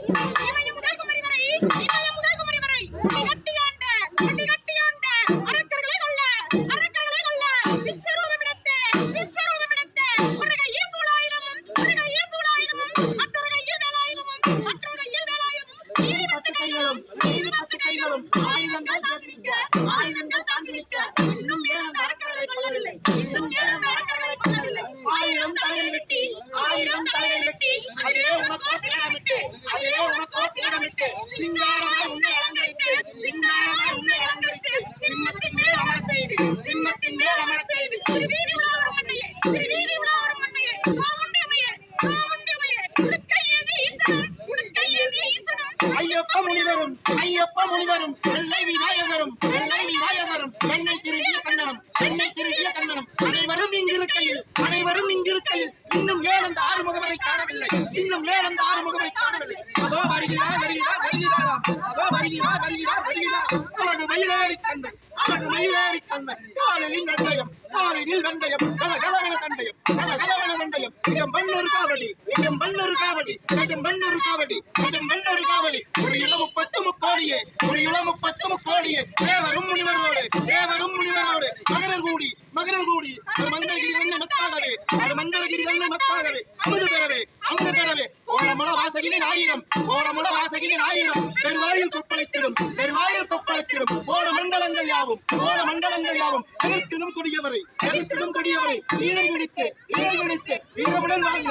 இமயம் முதல் குமரி வரை இமயம் முதல் குமரி வரை கட்டியாண்ட அரக்கர்களை கொல்ல விஸ்வரூபமிடத்தே ஒரு கையில் சூலாயுதமும் மற்றொரு கையில் வேலாயுதமும் நீதிபத்து கைகளும் ஆயுதங்கள் தாங்கி நிற்க இன்னும் ஏன் அந்த அரக்கர்களை கொல்லவில்லை ஆயிரம் தலையை வெட்டி அதே உனக்கோ திலகமிட்டு சிங்காரமாய் உன்னை அலங்கரித்து சிம்மத்தின் மேல் அமரச் செய்து ஒரு வீதி உலா வரும் மண்ணையே சாமுண்டியமையே உடுக்கை ஏந்தி ஈசனும் ஐயப்ப முனிவரும் வெள்ளை விநாயகரும் பெண்ணை திருடிய கண்ணனும் அனைவரும் இங்கிருக்கையில் இன்னும் ஏன் அந்த ஆறுமுகவரை காணவில்லை அதோ வருகிறாராம் அழகு மயிலேறி கண்ணன் காலில் வெண்டயம் கலகலவென கண்டயம் இடம் பன்னொரு காவடி ஒரு இளமு பத்து முக்கோடியே தேவரும் முனிவரோடு மகனர் கூடி மந்தரகிரி கண்ண மத்தாகவே அமுது பெறவே கோலமுல வாசகினின் ஆயிரம் பெருவாயில் கொப்பளித்திடும் கோல மண்டலங்கள் யாவும் எதிர்த்திடும் கொடியவரை வீணை பிடித்து வீரமுடன் வாழ்கிறார்.